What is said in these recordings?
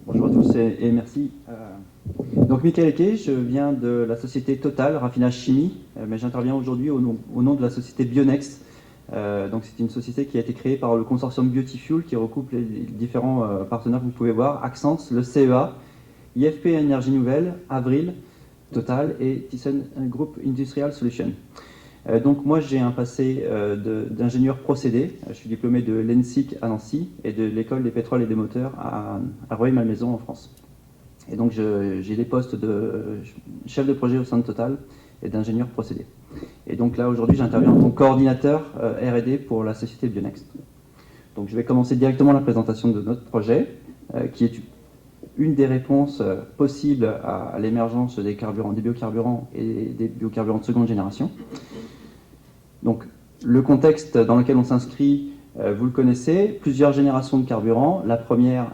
Bonjour à tous et merci. Donc Michael Eke, je viens de la société Total Raffinage Chimie, mais j'interviens aujourd'hui au nom de la société Bionext. Donc c'est une société qui a été créée par le consortium Biotifuel qui recoupe les différents partenaires que vous pouvez voir, Axens, le CEA, IFP Énergie Nouvelle, Avril, Total et Thyssen Group Industrial Solutions. Donc moi j'ai un passé d'ingénieur procédé, je suis diplômé de l'ENSIC à Nancy et de l'école des pétroles et des moteurs à Rueil-Malmaison en France. Et donc j'ai des postes de chef de projet au sein de Total et d'ingénieur procédé. Et donc là aujourd'hui j'interviens en tant que coordinateur R&D pour la société Bionext. Donc je vais commencer directement la présentation de notre projet qui est une des réponses possibles à l'émergence des carburants, des biocarburants et des biocarburants de seconde génération. Donc, le contexte dans lequel on s'inscrit, vous le connaissez, plusieurs générations de carburants. La première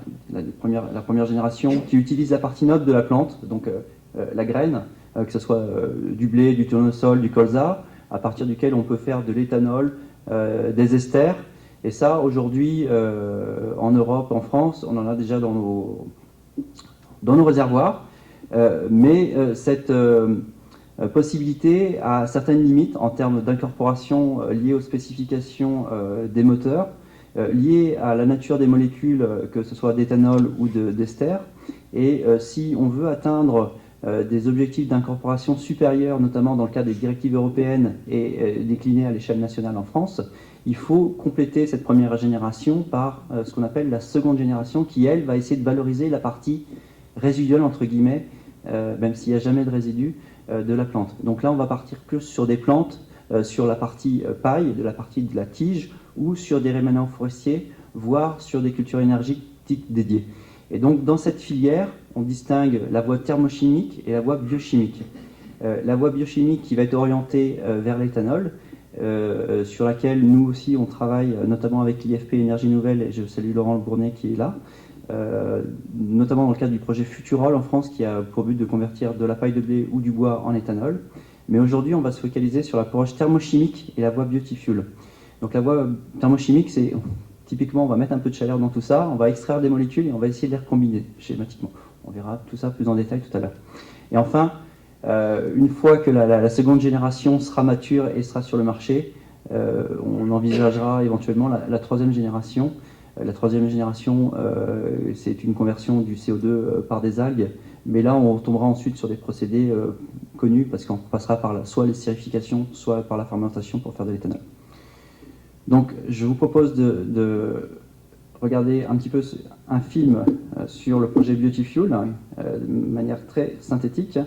génération qui utilise la partie noble de la plante, donc la graine, que ce soit du blé, du tournesol, du colza, à partir duquel on peut faire de l'éthanol, des esters. Et ça, aujourd'hui, en Europe, en France, on en a déjà dans nos réservoirs. Mais cette possibilité a certaines limites en termes d'incorporation liées aux spécifications des moteurs, liées à la nature des molécules, que ce soit d'éthanol ou d'ester. Et si on veut atteindre des objectifs d'incorporation supérieurs, notamment dans le cadre des directives européennes et déclinées à l'échelle nationale en France, il faut compléter cette première génération par ce qu'on appelle la seconde génération, qui, elle, va essayer de valoriser la partie résiduelle, entre guillemets, même s'il n'y a jamais de résidus, de la plante. Donc là, on va partir plus sur des plantes, sur la partie paille, de la partie de la tige, ou sur des rémanents forestiers, voire sur des cultures énergétiques dédiées. Et donc, dans cette filière, on distingue la voie thermochimique et la voie biochimique. La voie biochimique qui va être orientée vers l'éthanol, sur laquelle nous aussi on travaille, notamment avec l'IFP Énergie Nouvelle, et je salue Laurent Bournet qui est là, notamment dans le cadre du projet Futurol en France qui a pour but de convertir de la paille de blé ou du bois en éthanol. Mais aujourd'hui, on va se focaliser sur l'approche thermochimique et la voie Biotifuel. Donc la voie thermochimique, c'est typiquement, on va mettre un peu de chaleur dans tout ça, on va extraire des molécules et on va essayer de les recombiner schématiquement. On verra tout ça plus en détail tout à l'heure. Et enfin, une fois que la seconde génération sera mature et sera sur le marché, on envisagera éventuellement la troisième génération. La troisième génération, c'est une conversion du CO2 par des algues, mais là on tombera ensuite sur des procédés connus parce qu'on passera par soit l'esterification, soit par la fermentation pour faire de l'éthanol. Donc je vous propose de regarder un petit peu un film sur le projet Biotifuel de manière très synthétique.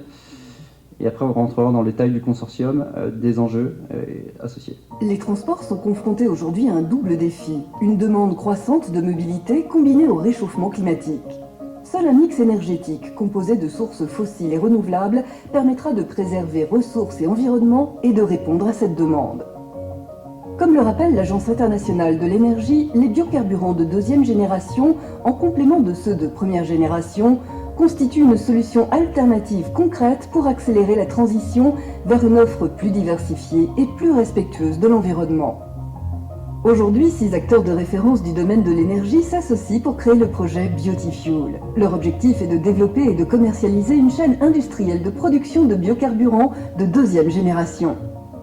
Et après, on rentrera dans le détail du consortium, des enjeux associés. Les transports sont confrontés aujourd'hui à un double défi. Une demande croissante de mobilité combinée au réchauffement climatique. Seul un mix énergétique composé de sources fossiles et renouvelables permettra de préserver ressources et environnement et de répondre à cette demande. Comme le rappelle l'Agence internationale de l'énergie, les biocarburants de deuxième génération, en complément de ceux de première génération, constitue une solution alternative concrète pour accélérer la transition vers une offre plus diversifiée et plus respectueuse de l'environnement. Aujourd'hui, 6 acteurs de référence du domaine de l'énergie s'associent pour créer le projet Biotifuel. Leur objectif est de développer et de commercialiser une chaîne industrielle de production de biocarburants de deuxième génération.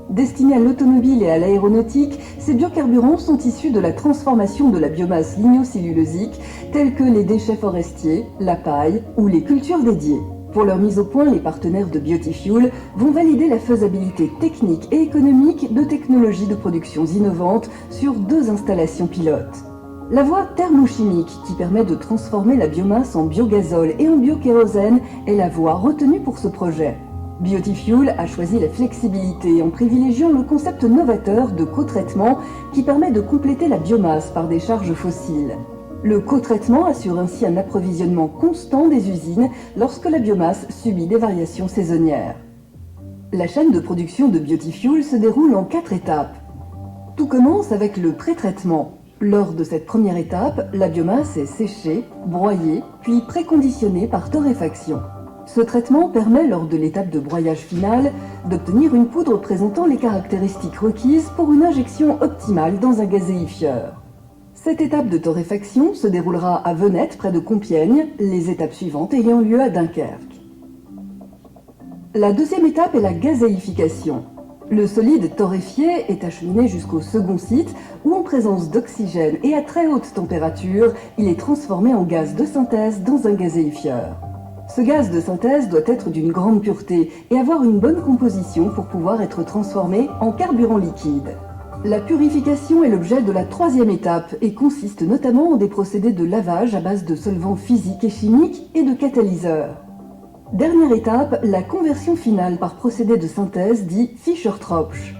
Destinés à l'automobile et à l'aéronautique, ces biocarburants sont issus de la transformation de la biomasse lignocellulosique, tels que les déchets forestiers, la paille ou les cultures dédiées. Pour leur mise au point, les partenaires de Biotifuel vont valider la faisabilité technique et économique de technologies de production innovantes sur 2 installations pilotes. La voie thermochimique, qui permet de transformer la biomasse en biogazole et en biokérosène, est la voie retenue pour ce projet. Biotifuel a choisi la flexibilité en privilégiant le concept novateur de cotraitement qui permet de compléter la biomasse par des charges fossiles. Le cotraitement assure ainsi un approvisionnement constant des usines lorsque la biomasse subit des variations saisonnières. La chaîne de production de Biotifuel se déroule en 4 étapes. Tout commence avec le pré-traitement. Lors de cette première étape, la biomasse est séchée, broyée, puis préconditionnée par torréfaction. Ce traitement permet, lors de l'étape de broyage finale, d'obtenir une poudre présentant les caractéristiques requises pour une injection optimale dans un gazéifieur. Cette étape de torréfaction se déroulera à Venette, près de Compiègne, les étapes suivantes ayant lieu à Dunkerque. La deuxième étape est la gazéification. Le solide torréfié est acheminé jusqu'au second site où, en présence d'oxygène et à très haute température, il est transformé en gaz de synthèse dans un gazéifieur. Ce gaz de synthèse doit être d'une grande pureté et avoir une bonne composition pour pouvoir être transformé en carburant liquide. La purification est l'objet de la troisième étape et consiste notamment en des procédés de lavage à base de solvants physiques et chimiques et de catalyseurs. Dernière étape, la conversion finale par procédé de synthèse dit Fischer-Tropsch.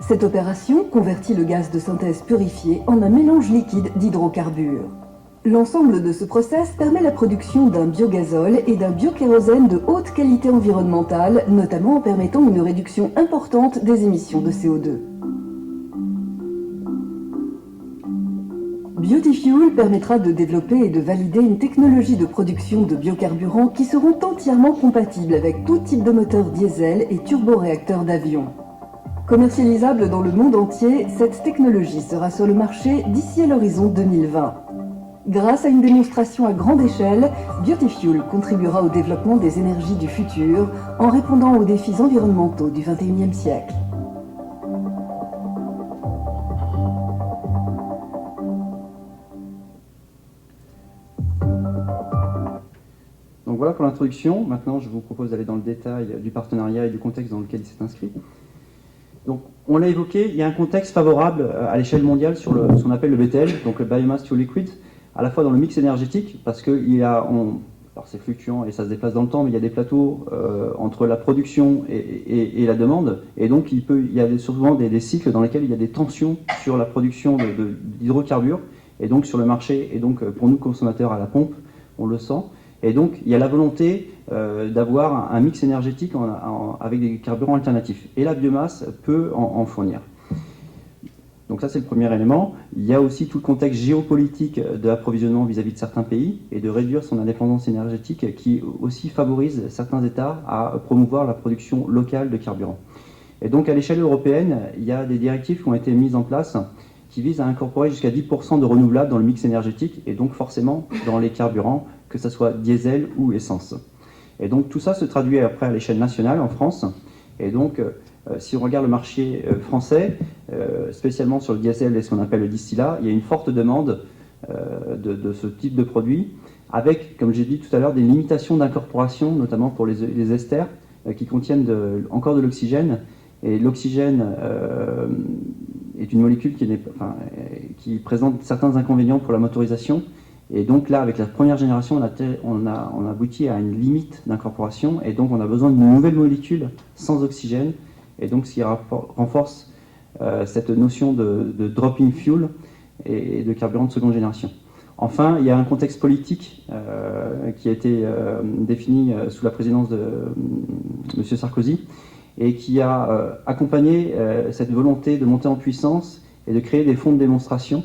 Cette opération convertit le gaz de synthèse purifié en un mélange liquide d'hydrocarbures. L'ensemble de ce process permet la production d'un biogazole et d'un biokérosène de haute qualité environnementale, notamment en permettant une réduction importante des émissions de CO2. Biotifuel permettra de développer et de valider une technologie de production de biocarburants qui seront entièrement compatibles avec tout type de moteur diesel et turboréacteurs d'avion. Commercialisable dans le monde entier, cette technologie sera sur le marché d'ici à l'horizon 2020. Grâce à une démonstration à grande échelle, Biotifuel contribuera au développement des énergies du futur en répondant aux défis environnementaux du XXIe siècle. Donc voilà pour l'introduction. Maintenant, je vous propose d'aller dans le détail du partenariat et du contexte dans lequel il s'est inscrit. Donc, on l'a évoqué, il y a un contexte favorable à l'échelle mondiale sur ce qu'on appelle le BTL, donc le Biomass to Liquid, à la fois dans le mix énergétique, parce que alors c'est fluctuant et ça se déplace dans le temps, mais il y a des plateaux entre la production et la demande, et donc il y a souvent des cycles dans lesquels il y a des tensions sur la production d'hydrocarbures, et donc sur le marché, et donc pour nous consommateurs à la pompe, on le sent. Et donc, il y a la volonté d'avoir un mix énergétique avec des carburants alternatifs. Et la biomasse peut en fournir. Donc ça, c'est le premier élément. Il y a aussi tout le contexte géopolitique de l'approvisionnement vis-à-vis de certains pays et de réduire son indépendance énergétique qui aussi favorise certains États à promouvoir la production locale de carburants. Et donc, à l'échelle européenne, il y a des directives qui ont été mises en place qui visent à incorporer jusqu'à 10% de renouvelables dans le mix énergétique et donc forcément dans les carburants, que ce soit diesel ou essence. Et donc tout ça se traduit après à l'échelle nationale en France. Et donc si on regarde le marché français, spécialement sur le diesel et ce qu'on appelle le distillat, il y a une forte demande de ce type de produit, avec, comme j'ai dit tout à l'heure, des limitations d'incorporation, notamment pour les esters qui contiennent encore de l'oxygène. Et l'oxygène est une molécule qui présente certains inconvénients pour la motorisation. Et donc là, avec la première génération, on a abouti à une limite d'incorporation. Et donc on a besoin d'une nouvelle molécule sans oxygène. Et donc ce qui renforce cette notion de drop-in fuel et de carburant de seconde génération. Enfin, il y a un contexte politique qui a été défini sous la présidence de M. Sarkozy, et qui a accompagné cette volonté de monter en puissance et de créer des fonds de démonstration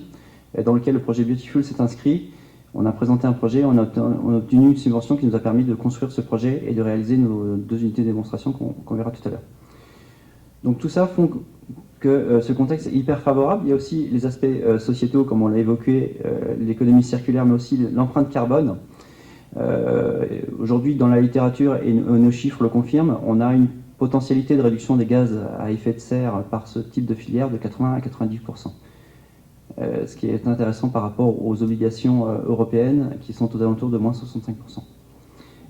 dans lequel le projet Biotifuel s'est inscrit. On a présenté un projet, on a obtenu une subvention qui nous a permis de construire ce projet et de réaliser nos 2 unités de démonstration qu'on verra tout à l'heure. Donc tout ça font que ce contexte est hyper favorable. Il y a aussi les aspects sociétaux, comme on l'a évoqué, l'économie circulaire, mais aussi l'empreinte carbone. Aujourd'hui, dans la littérature, et nos chiffres le confirment, on a une potentialité de réduction des gaz à effet de serre par ce type de filière de 80 à 90%. Ce qui est intéressant par rapport aux obligations européennes qui sont aux alentours de moins 65%.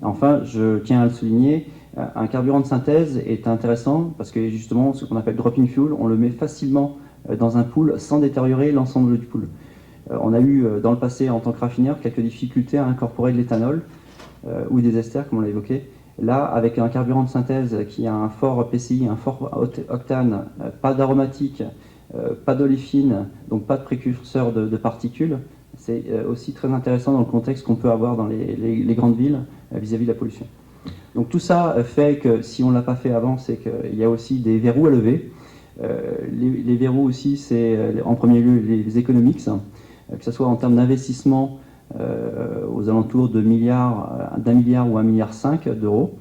Et enfin, je tiens à le souligner, un carburant de synthèse est intéressant parce que justement, ce qu'on appelle drop-in fuel, on le met facilement dans un pool sans détériorer l'ensemble du pool. On a eu dans le passé, en tant que raffineur, quelques difficultés à incorporer de l'éthanol ou des esters, comme on l'a évoqué. Là, avec un carburant de synthèse qui a un fort PCI, un fort octane, pas d'aromatique, pas d'oléfine, donc pas de précurseur de particules, c'est aussi très intéressant dans le contexte qu'on peut avoir dans les grandes villes vis-à-vis de la pollution. Donc tout ça fait que si on ne l'a pas fait avant, c'est qu'il y a aussi des verrous à lever. Les verrous aussi, c'est en premier lieu les economics, que ce soit en termes d'investissement aux alentours de d'un milliard ou 1,5 milliard d'euros,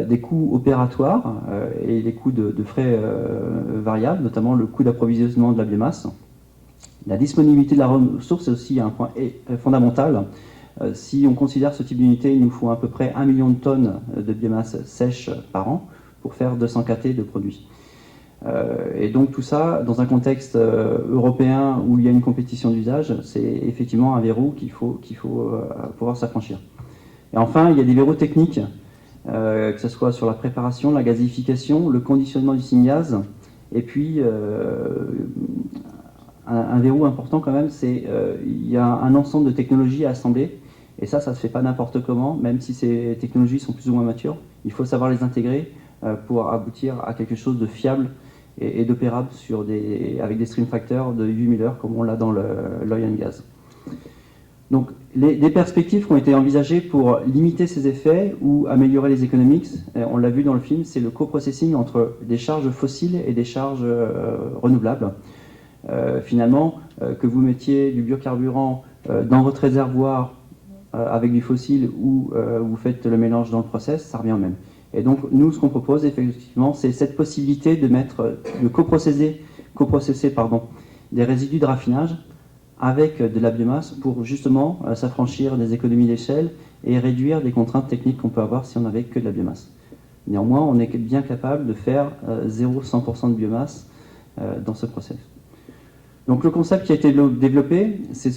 des coûts opératoires et des coûts de frais variables, notamment le coût d'approvisionnement de la biomasse, La disponibilité de la ressource est aussi un point fondamental. Si on considère ce type d'unité, il nous faut à peu près 1 million de tonnes de biomasse sèche par an pour faire 200 KT de produits. Et donc tout ça, dans un contexte européen où il y a une compétition d'usage, c'est effectivement un verrou qu'il faut pouvoir s'affranchir. Et enfin, il y a des verrous techniques, que ce soit sur la préparation, la gazéification, le conditionnement du syngas, et puis un verrou important quand même, c'est il y a un ensemble de technologies à assembler, et ça se fait pas n'importe comment, même si ces technologies sont plus ou moins matures. Il faut savoir les intégrer pour aboutir à quelque chose de fiable et d'opérable avec des stream factors de UV Miller, comme on l'a dans l'oil and gas. Donc, des perspectives qui ont été envisagées pour limiter ces effets ou améliorer les economics, on l'a vu dans le film, c'est le coprocessing entre des charges fossiles et des charges renouvelables. Finalement, que vous mettiez du biocarburant dans votre réservoir avec du fossile ou vous faites le mélange dans le process, ça revient au même. Et donc, nous, ce qu'on propose, effectivement, c'est cette possibilité de coprocesser des résidus de raffinage avec de la biomasse pour justement s'affranchir des économies d'échelle et réduire des contraintes techniques qu'on peut avoir si on n'avait que de la biomasse. Néanmoins, on est bien capable de faire 0,100% de biomasse dans ce process. Donc le concept qui a été développé, c'est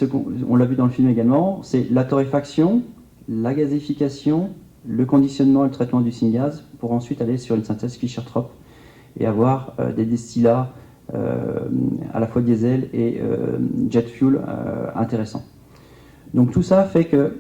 on l'a vu dans le film également, c'est la torréfaction, la gazéification, le conditionnement et le traitement du syngas pour ensuite aller sur une synthèse Fischer-Tropsch et avoir des distillats à la fois diesel et jet fuel intéressants. Donc tout ça fait que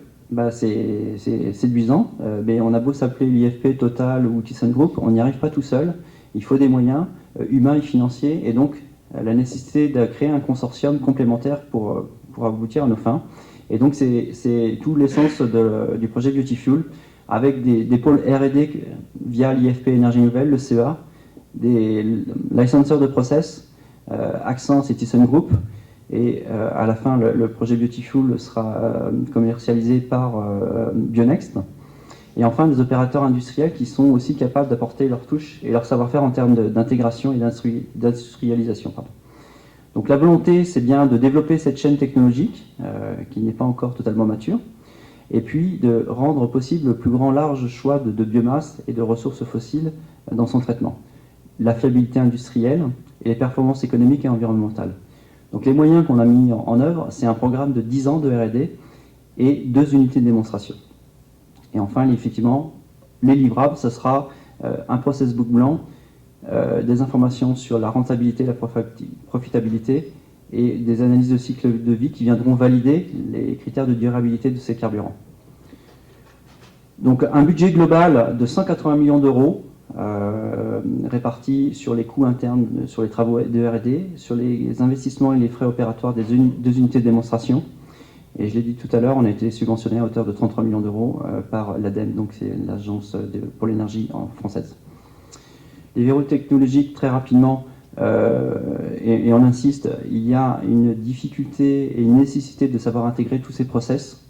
c'est séduisant, mais on a beau s'appeler l'IFP, Total ou ThyssenKrupp, on n'y arrive pas tout seul. Il faut des moyens humains et financiers, et donc la nécessité de créer un consortium complémentaire pour aboutir à nos fins. Et donc c'est tout l'essence du projet Beauty-Fuel, avec des pôles R&D via l'IFP Énergie Nouvelle, le CEA, des licenseurs de process, Axens et ThyssenKrupp, et à la fin le projet Beauty-Fuel sera commercialisé par Bionext. Et enfin des opérateurs industriels qui sont aussi capables d'apporter leur touche et leur savoir-faire en termes d'intégration et d'industrialisation. Donc la volonté, c'est bien de développer cette chaîne technologique qui n'est pas encore totalement mature, et puis de rendre possible le plus grand large choix de biomasse et de ressources fossiles dans son traitement, la fiabilité industrielle et les performances économiques et environnementales. Donc les moyens qu'on a mis en œuvre, c'est un programme de 10 ans de R&D et 2 unités de démonstration. Et enfin, effectivement, les livrables, ce sera un process book blanc, des informations sur la rentabilité, la profitabilité et des analyses de cycle de vie qui viendront valider les critères de durabilité de ces carburants. Donc un budget global de 180 millions d'euros répartis sur les coûts internes, sur les travaux de R&D, sur les investissements et les frais opératoires des 2 unités de démonstration. Et je l'ai dit tout à l'heure, on a été subventionné à hauteur de 33 millions d'euros par l'ADEME, donc c'est l'agence pour l'énergie française. Les verrous technologiques, très rapidement, et on insiste, il y a une difficulté et une nécessité de savoir intégrer tous ces process.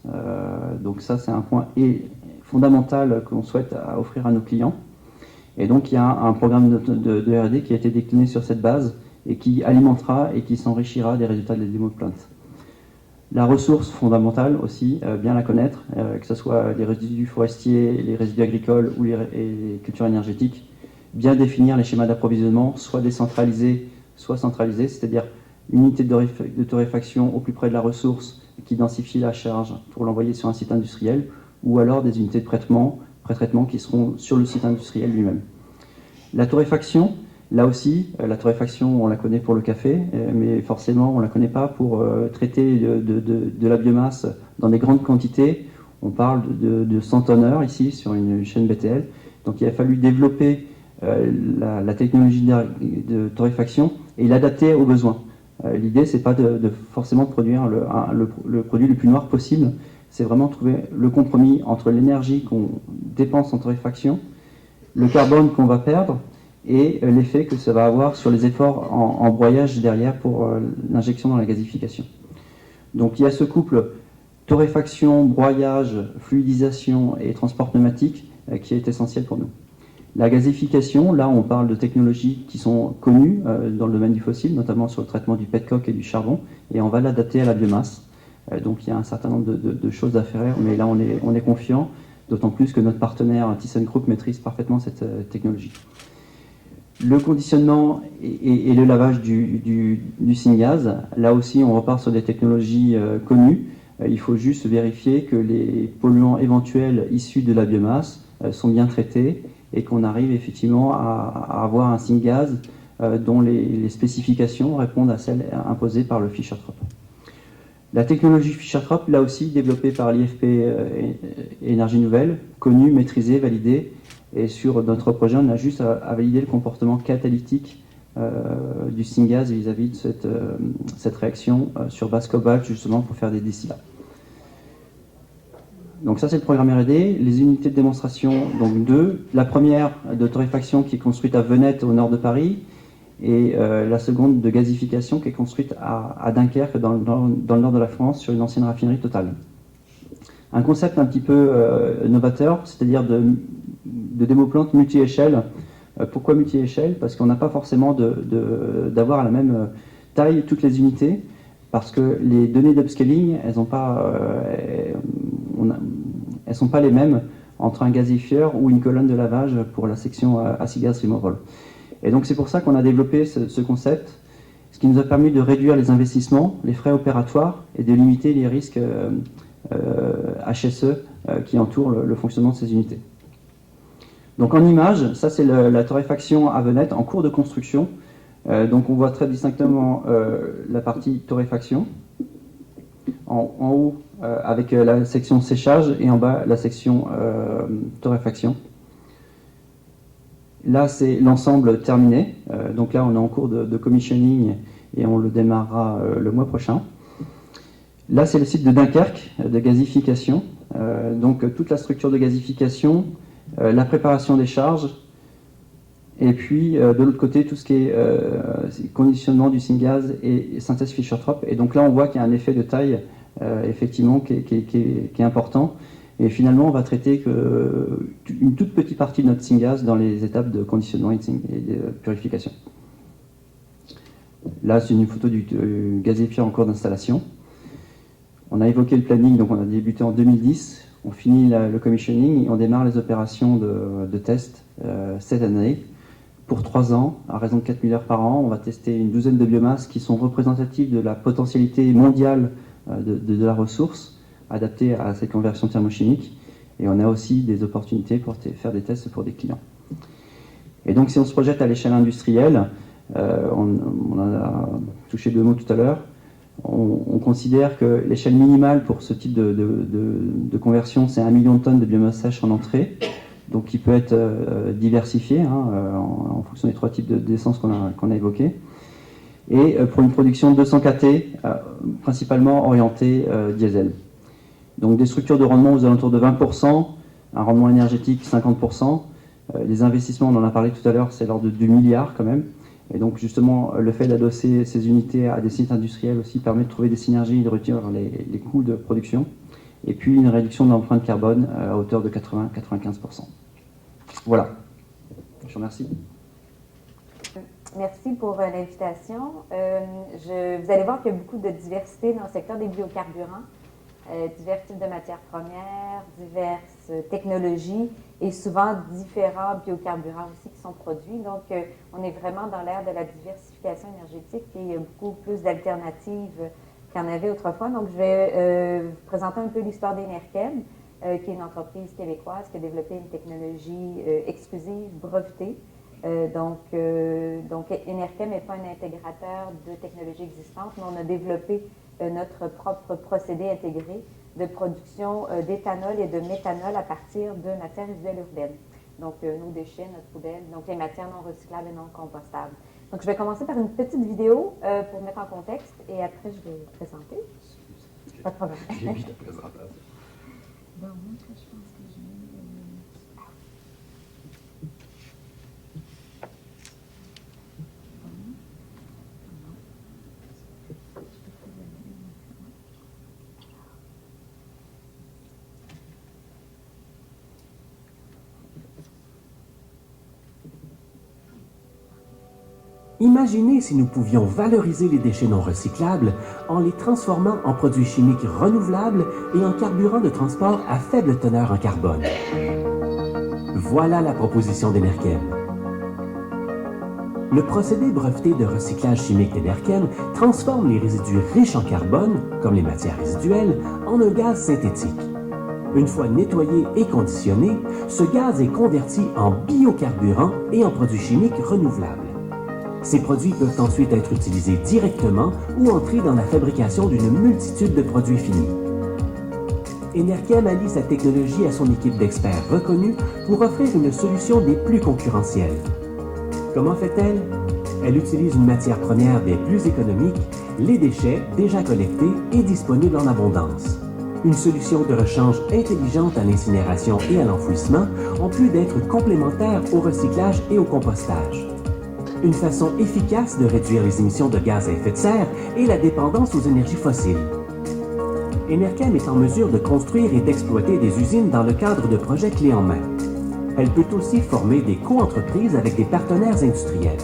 Donc ça, c'est un point fondamental qu'on souhaite offrir à nos clients. Et donc il y a un programme de R&D qui a été décliné sur cette base et qui alimentera et qui s'enrichira des résultats des démos de plainte. La ressource fondamentale aussi, bien la connaître, que ce soit les résidus forestiers, les résidus agricoles ou les cultures énergétiques, bien définir les schémas d'approvisionnement, soit décentralisés, soit centralisés, c'est-à-dire une unité de torréfaction au plus près de la ressource qui densifie la charge pour l'envoyer sur un site industriel, ou alors des unités de pré-traitement qui seront sur le site industriel lui-même. La torréfaction, là aussi, la torréfaction, on la connaît pour le café, mais forcément, on ne la connaît pas pour traiter de la biomasse dans des grandes quantités. On parle de 100 tonneurs ici, sur une chaîne BTL. Donc il a fallu développer la technologie de torréfaction et l'adapter aux besoins. L'idée, c'est pas de forcément produire le produit le plus noir possible, c'est vraiment trouver le compromis entre l'énergie qu'on dépense en torréfaction, le carbone qu'on va perdre, et l'effet que ça va avoir sur les efforts en broyage derrière pour l'injection dans la gazéification. Donc il y a ce couple torréfaction, broyage, fluidisation et transport pneumatique qui est essentiel pour nous. La gazéification, là on parle de technologies qui sont connues dans le domaine du fossile, notamment sur le traitement du petcoke et du charbon, et on va l'adapter à la biomasse. Donc il y a un certain nombre de choses à faire, mais là on est confiant, d'autant plus que notre partenaire ThyssenKrupp maîtrise parfaitement cette technologie. Le conditionnement et le lavage du syngas, là aussi on repart sur des technologies connues. Il faut juste vérifier que les polluants éventuels issus de la biomasse sont bien traités et qu'on arrive effectivement à avoir un syngas dont les spécifications répondent à celles imposées par le Fischer-Tropsch. La technologie Fischer-Tropsch, là aussi développée par l'IFP Énergie Nouvelle, connue, maîtrisée, validée. Et sur notre projet, on a juste à valider le comportement catalytique du syngas vis-à-vis de cette réaction sur base cobalt, justement pour faire des distillats. Donc ça, c'est le programme R&D. Les unités de démonstration, donc deux. La première de torréfaction qui est construite à Venette, au nord de Paris, et la seconde de gazification qui est construite à Dunkerque, dans le nord de la France, sur une ancienne raffinerie Total. Un concept un petit peu novateur, c'est-à-dire de démoplante multi-échelle. Pourquoi multi-échelle? Parce qu'on n'a pas forcément d'avoir à la même taille toutes les unités, parce que les données d'upscaling, elles sont pas les mêmes entre un gazifieur ou une colonne de lavage pour la section acid gas removal. Et donc c'est pour ça qu'on a développé ce concept, ce qui nous a permis de réduire les investissements, les frais opératoires et de limiter les risques HSE qui entourent le fonctionnement de ces unités. Donc en image, ça c'est la torréfaction à Venette en cours de construction. Donc on voit très distinctement la partie torréfaction. En haut avec la section séchage et en bas la section torréfaction. Là c'est l'ensemble terminé. Donc là on est en cours de commissioning et on le démarrera le mois prochain. Là c'est le site de Dunkerque de gazification. Donc toute la structure de gazification, la préparation des charges, et puis de l'autre côté tout ce qui est conditionnement du syngas et synthèse Fischer-Tropsch. Et donc là on voit qu'il y a un effet de taille effectivement qui est important. Et finalement on va traiter une toute petite partie de notre syngas dans les étapes de conditionnement et de purification. Là c'est une photo du gazifieur en cours d'installation. On a évoqué le planning, donc on a débuté en 2010. On finit le commissioning et on démarre les opérations de test cette année pour 3 ans, à raison de 4000 heures par an. On va tester une douzaine de biomasses qui sont représentatives de la potentialité mondiale de la ressource adaptée à cette conversion thermochimique. Et on a aussi des opportunités pour faire des tests pour des clients. Et donc si on se projette à l'échelle industrielle, on en a touché 2 mots tout à l'heure, on considère que l'échelle minimale pour ce type de conversion, c'est 1 million de tonnes de biomasse sèche en entrée, donc qui peut être diversifié en fonction des 3 types d'essence qu'on a évoqués. Et pour une production de 200 KT, principalement orientée diesel. Donc des structures de rendement aux alentours de 20%, un rendement énergétique 50%. Les investissements, on en a parlé tout à l'heure, c'est l'ordre de 2 milliards quand même. Et donc justement, le fait d'adosser ces unités à des sites industriels aussi permet de trouver des synergies et de réduire les coûts de production. Et puis une réduction de l'empreinte carbone à hauteur de 80-95%. Voilà. Je vous remercie. Merci pour l'invitation. Vous allez voir qu'il y a beaucoup de diversité dans le secteur des biocarburants. Divers types de matières premières, diverses technologies et souvent différents biocarburants aussi qui sont produits. Donc, on est vraiment dans l'ère de la diversification énergétique et il y a beaucoup plus d'alternatives qu'il y en avait autrefois. Donc, je vais vous présenter un peu l'histoire d'Enerchem, qui est une entreprise québécoise qui a développé une technologie exclusive, brevetée. Donc, Enerchem n'est pas un intégrateur de technologies existantes, mais on a développé notre propre procédé intégré de production d'éthanol et de méthanol à partir de matières résiduelles urbaines. Donc, nos déchets, notre poubelle, donc les matières non recyclables et non compostables. Donc, je vais commencer par une petite vidéo pour mettre en contexte et après, je vais présenter. Pas de problème. J'ai mis la présentation. Bon, moi, je pense que je mets... Imaginez si nous pouvions valoriser les déchets non recyclables en les transformant en produits chimiques renouvelables et en carburant de transport à faible teneur en carbone. Voilà la proposition d'Enerkem. Le procédé breveté de recyclage chimique d'Enerkem transforme les résidus riches en carbone, comme les matières résiduelles, en un gaz synthétique. Une fois nettoyé et conditionné, ce gaz est converti en biocarburant et en produits chimiques renouvelables. Ces produits peuvent ensuite être utilisés directement ou entrer dans la fabrication d'une multitude de produits finis. Enerkem allie sa technologie à son équipe d'experts reconnus pour offrir une solution des plus concurrentielles. Comment fait-elle? Elle utilise une matière première des plus économiques, les déchets déjà collectés et disponibles en abondance. Une solution de rechange intelligente à l'incinération et à l'enfouissement, en plus d'être complémentaire au recyclage et au compostage. Une façon efficace de réduire les émissions de gaz à effet de serre et la dépendance aux énergies fossiles. Enerkem est en mesure de construire et d'exploiter des usines dans le cadre de projets clés en main. Elle peut aussi former des co-entreprises avec des partenaires industriels.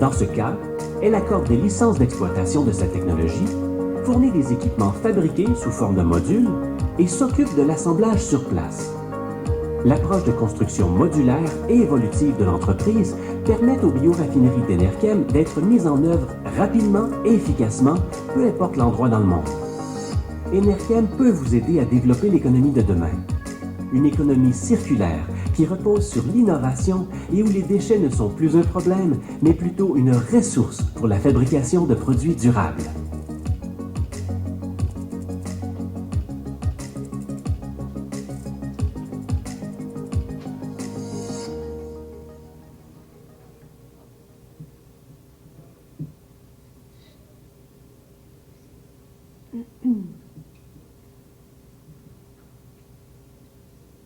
Dans ce cas, elle accorde des licences d'exploitation de sa technologie, fournit des équipements fabriqués sous forme de modules et s'occupe de l'assemblage sur place. L'approche de construction modulaire et évolutive de l'entreprise permet aux bioraffineries d'Enerkem d'être mises en œuvre rapidement et efficacement, peu importe l'endroit dans le monde. Enerkem peut vous aider à développer l'économie de demain. Une économie circulaire qui repose sur l'innovation et où les déchets ne sont plus un problème, mais plutôt une ressource pour la fabrication de produits durables.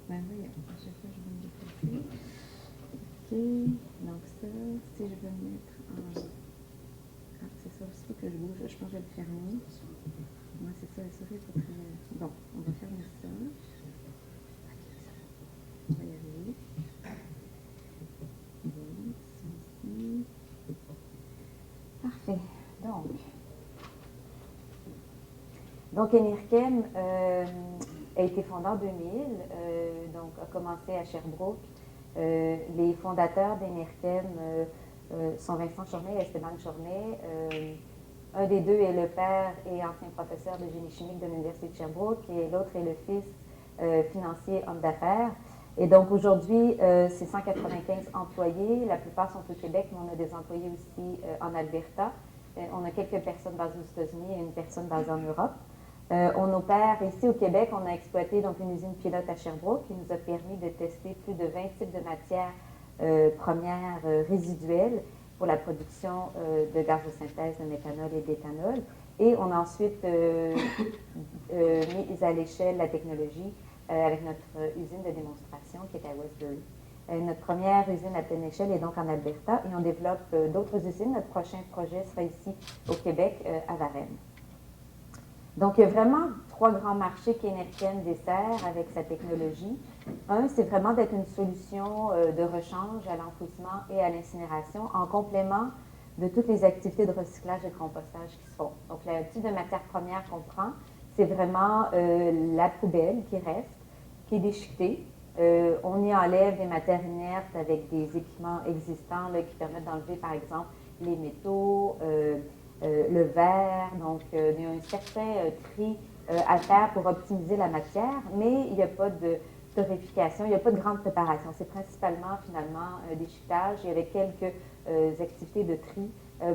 Ben oui, à chaque fois, je vais me déplacer. OK. Donc ça, si je veux me mettre en... Ah, c'est ça, il faut que je bouge. Je pense que je vais le fermer. Moi, c'est ça, la souris est pas très... Bon, on va fermer ça. On va y arriver. Bon, ça ici. Parfait. Donc Enerkem a été fondé en 2000, donc a commencé à Sherbrooke. Les fondateurs d'Enerkem sont Vincent Chornay et Esteban Chornay. Un des deux est le père et ancien professeur de génie chimique de l'Université de Sherbrooke et l'autre est le fils financier homme d'affaires. Et donc aujourd'hui, c'est 195 employés. La plupart sont au Québec, mais on a des employés aussi en Alberta. On a quelques personnes basées aux États-Unis et une personne basée en Europe. On opère ici au Québec, on a exploité donc une usine pilote à Sherbrooke qui nous a permis de tester plus de 20 types de matières premières résiduelles pour la production de gaz de synthèse de méthanol et d'éthanol. Et on a ensuite mis à l'échelle la technologie avec notre usine de démonstration qui est à Westbury. Notre première usine à pleine échelle est donc en Alberta et on développe d'autres usines. Notre prochain projet sera ici au Québec, à Varennes. Donc, il y a vraiment trois grands marchés qu'Enerkem dessert avec sa technologie. Un, c'est vraiment d'être une solution de rechange à l'enfouissement et à l'incinération en complément de toutes les activités de recyclage et de compostage qui se font. Donc, le type de matière première qu'on prend, c'est vraiment la poubelle qui reste, qui est déchiquetée. On y enlève des matières inertes avec des équipements existants là, qui permettent d'enlever, par exemple, les métaux, le verre. Donc, il y a un certain tri à faire pour optimiser la matière, mais il n'y a pas de torréfication, il n'y a pas de grande préparation. C'est principalement, finalement, déchiquetage et avec quelques activités de tri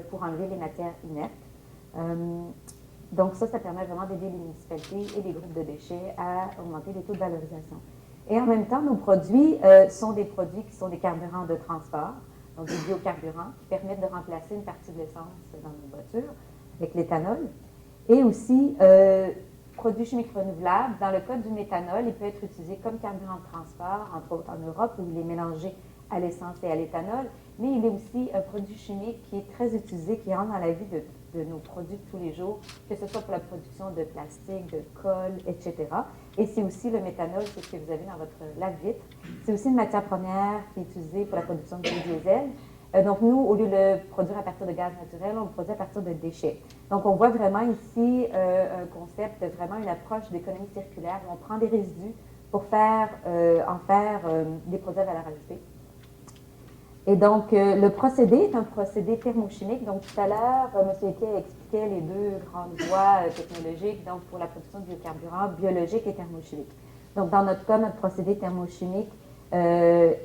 pour enlever les matières inertes. Donc, ça permet vraiment d'aider les municipalités et les groupes de déchets à augmenter les taux de valorisation. Et en même temps, nos produits sont des produits qui sont des carburants de transport, donc des biocarburants qui permettent de remplacer une partie de l'essence dans nos voitures avec l'éthanol. Et aussi, produits chimiques renouvelables. Dans le cas du méthanol, il peut être utilisé comme carburant de transport, entre autres en Europe, où il est mélangé à l'essence et à l'éthanol, mais il est aussi un produit chimique qui est très utilisé, qui rentre dans la vie de nos produits de tous les jours, que ce soit pour la production de plastique, de colle, etc. Et c'est aussi le méthanol, c'est ce que vous avez dans votre lave-vitre. C'est aussi une matière première qui est utilisée pour la production de biodiesel. Donc, nous, au lieu de le produire à partir de gaz naturel, on le produit à partir de déchets. Donc, on voit vraiment ici un concept, vraiment une approche d'économie circulaire où on prend des résidus pour en faire des produits à valeur ajoutée. Et donc, le procédé est un procédé thermochimique. Donc, tout à l'heure, M. Eke expliquait les deux grandes voies technologiques donc pour la production de biocarburants, biologique et thermochimique. Donc, dans notre cas, notre procédé thermochimique est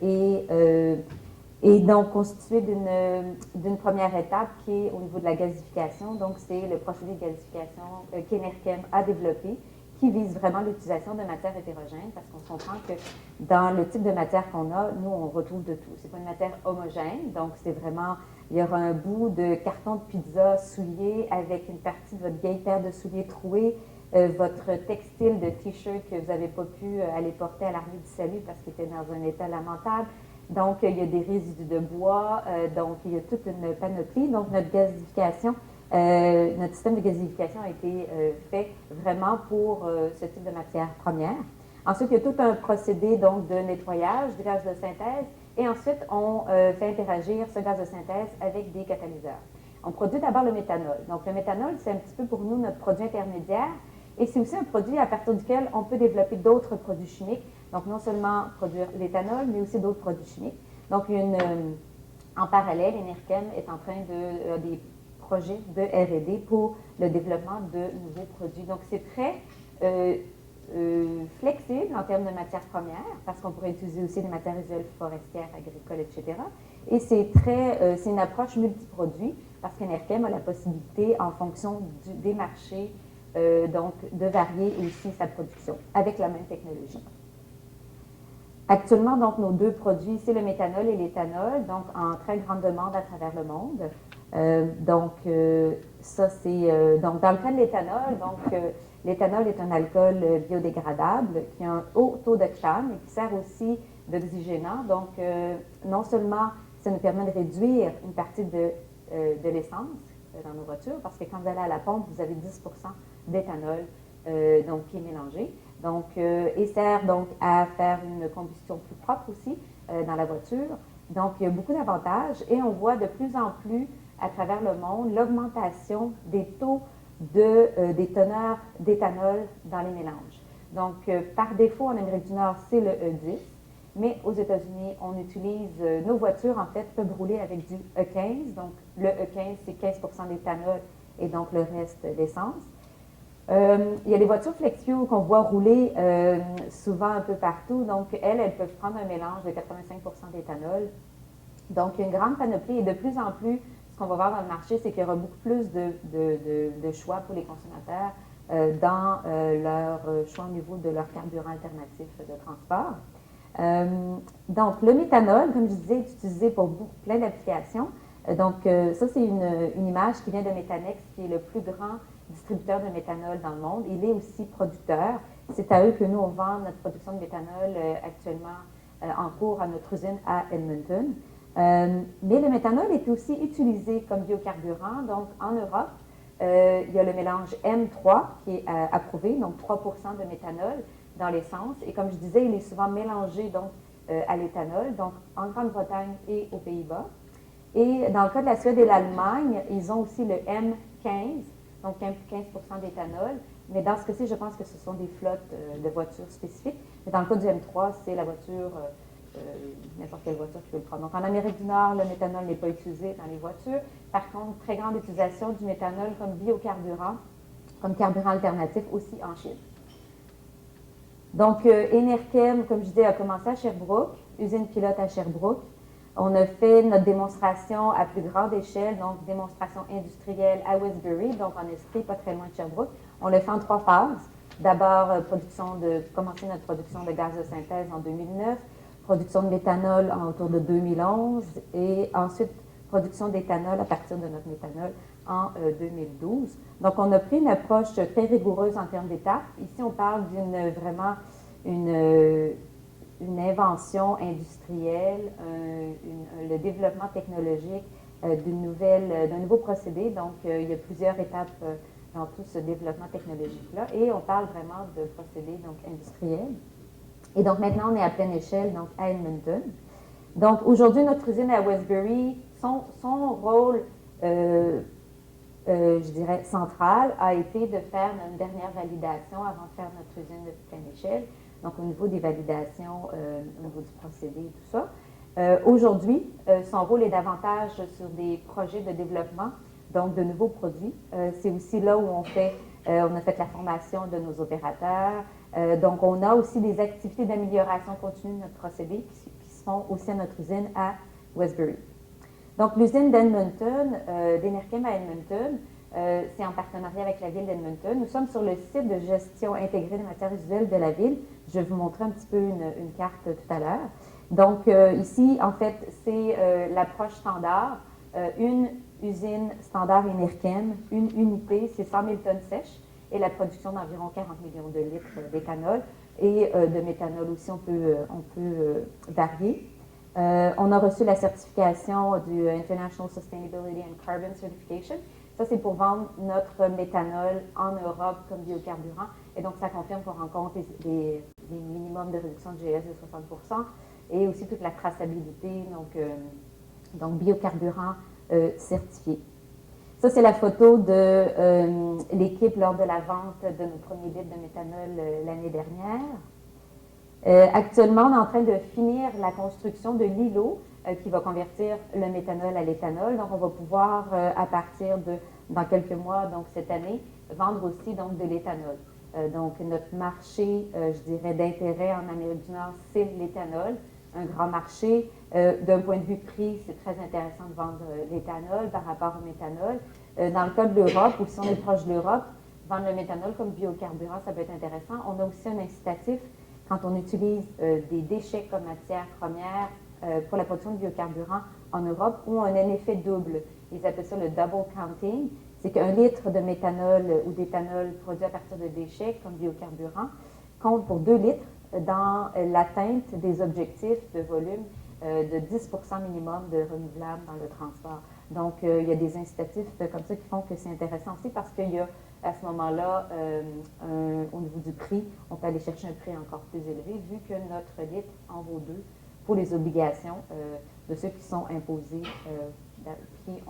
donc constitué d'une première étape qui est au niveau de la gasification. Donc, c'est le procédé de gasification qu'Enerkem a développé, qui vise vraiment l'utilisation de matières hétérogènes, parce qu'on comprend que dans le type de matière qu'on a, nous, on retrouve de tout. C'est pas une matière homogène, donc c'est vraiment, il y aura un bout de carton de pizza souillé avec une partie de votre vieille paire de souliers troués, votre textile de t-shirt que vous n'avez pas pu aller porter à l'Armée du Salut parce qu'il était dans un état lamentable. Donc, il y a des résidus de bois, donc il y a toute une panoplie. Donc, notre gasification, notre système de gasification a été fait vraiment pour ce type de matière première. Ensuite, il y a tout un procédé donc, de nettoyage du gaz de synthèse et ensuite, on fait interagir ce gaz de synthèse avec des catalyseurs. On produit d'abord le méthanol. Donc, le méthanol, c'est un petit peu pour nous notre produit intermédiaire et c'est aussi un produit à partir duquel on peut développer d'autres produits chimiques. Donc, non seulement produire l'éthanol, mais aussi d'autres produits chimiques. Donc, en parallèle, Enerkem est en train de des projets de R&D pour le développement de nouveaux produits. Donc, c'est très flexible en termes de matières premières, parce qu'on pourrait utiliser aussi des matériaux forestières, agricoles, etc. Et c'est une approche multiproduit, parce qu'Enerkem a la possibilité, en fonction des marchés, donc de varier aussi sa production avec la même technologie. Actuellement, donc, nos deux produits, c'est le méthanol et l'éthanol, donc en très grande demande à travers le monde. Ça, c'est... donc, dans le cas de l'éthanol, l'éthanol est un alcool biodégradable qui a un haut taux d'octane et qui sert aussi d'oxygénant. Donc, non seulement ça nous permet de réduire une partie de l'essence dans nos voitures, parce que quand vous allez à la pompe, vous avez 10% d'éthanol donc, qui est mélangé. Donc, et sert donc à faire une combustion plus propre aussi dans la voiture. Donc, il y a beaucoup d'avantages et on voit de plus en plus à travers le monde l'augmentation des taux des teneurs d'éthanol dans les mélanges. Donc, par défaut, en Amérique du Nord, c'est le E10, mais aux États-Unis, on utilise, nos voitures, en fait, peuvent rouler avec du E15. Donc, le E15, c'est 15% d'éthanol et donc le reste, l'essence. Il y a les voitures FlexFuel qu'on voit rouler souvent un peu partout. Donc, elles peuvent prendre un mélange de 85% d'éthanol. Donc, il y a une grande panoplie et de plus en plus, ce qu'on va voir dans le marché, c'est qu'il y aura beaucoup plus de choix pour les consommateurs dans leur choix au niveau de leur carburant alternatif de transport. Donc, le méthanol, comme je disais, est utilisé pour plein d'applications. Donc, ça, c'est une image qui vient de Méthanex, qui est le plus grand distributeur de méthanol dans le monde. Il est aussi producteur. C'est à eux que nous, on vend notre production de méthanol actuellement en cours à notre usine à Edmonton. Mais le méthanol est aussi utilisé comme biocarburant. Donc, en Europe, il y a le mélange M3 qui est approuvé, donc 3% de méthanol dans l'essence. Et comme je disais, il est souvent mélangé donc, à l'éthanol, donc en Grande-Bretagne et aux Pays-Bas. Et dans le cas de la Suède et l'Allemagne, ils ont aussi le M15, donc 15% d'éthanol. Mais dans ce cas-ci, je pense que ce sont des flottes de voitures spécifiques. Mais dans le cas du M3, c'est la voiture, n'importe quelle voiture qui peut le prendre. Donc en Amérique du Nord, le méthanol n'est pas utilisé dans les voitures. Par contre, très grande utilisation du méthanol comme biocarburant, comme carburant alternatif aussi en Chine. Donc, Enerkem, comme je disais, a commencé à Sherbrooke, usine pilote à Sherbrooke. On a fait notre démonstration à plus grande échelle, donc démonstration industrielle à Westbury, donc en Estrie, pas très loin de Sherbrooke. On l'a fait en 3 phases. D'abord, commencer notre production de gaz de synthèse en 2009, production de méthanol autour de 2011 et ensuite production d'éthanol à partir de notre méthanol en 2012. Donc, on a pris une approche très rigoureuse en termes d'étapes. Ici, on parle une invention industrielle, le développement technologique d'un nouveau procédé. Donc, il y a plusieurs étapes dans tout ce développement technologique-là. Et on parle vraiment de procédés donc, industriels. Et donc, maintenant, on est à pleine échelle, donc à Edmonton. Donc, aujourd'hui, notre usine à Westbury, son rôle, je dirais, central a été de faire une dernière validation avant de faire notre usine de pleine échelle. Donc, au niveau des validations, au niveau du procédé et tout ça. Aujourd'hui, son rôle est davantage sur des projets de développement, donc de nouveaux produits. C'est aussi là où on a fait la formation de nos opérateurs. Donc, on a aussi des activités d'amélioration continue de notre procédé qui se font aussi à notre usine à Westbury. Donc, l'usine d'Edmonton, d'Enerchem à Edmonton, c'est en partenariat avec la ville d'Edmonton. Nous sommes sur le site de gestion intégrée des matières résiduelles de la ville. Je vais vous montrer un petit peu une carte tout à l'heure. Donc, ici, en fait, c'est l'approche standard. Une usine standard Enerchem, une unité, c'est 100 000 tonnes sèches et la production d'environ 40 millions de litres d'éthanol et de méthanol aussi, on peut varier. On a reçu la certification du International Sustainability and Carbon Certification. Ça, c'est pour vendre notre méthanol en Europe comme biocarburant. Et donc, ça confirme qu'on rencontre les minimums de réduction de GS de 60% et aussi toute la traçabilité, donc biocarburant certifié. Ça, c'est la photo de l'équipe lors de la vente de nos premiers litres de méthanol l'année dernière. Actuellement, on est en train de finir la construction de l'îlot qui va convertir le méthanol à l'éthanol. Donc, on va pouvoir, à partir dans quelques mois, donc cette année, vendre aussi donc, de l'éthanol. Donc, notre marché, je dirais, d'intérêt en Amérique du Nord, c'est l'éthanol. Un grand marché. D'un point de vue prix, c'est très intéressant de vendre l'éthanol par rapport au méthanol. Dans le cas de l'Europe, ou si on est proche de l'Europe, vendre le méthanol comme biocarburant, ça peut être intéressant. On a aussi un incitatif quand on utilise des déchets comme matière première pour la production de biocarburant en Europe, où on a un effet double. Ils appellent ça le double counting. C'est qu'un litre de méthanol ou d'éthanol produit à partir de déchets comme biocarburant compte pour 2 litres dans l'atteinte des objectifs de volume de 10% minimum de renouvelables dans le transport. Donc, il y a des incitatifs comme ça qui font que c'est intéressant aussi parce qu'il y a à ce moment-là, au niveau du prix, on peut aller chercher un prix encore plus élevé vu que notre litre en vaut 2 pour les obligations de ceux qui sont imposés, qui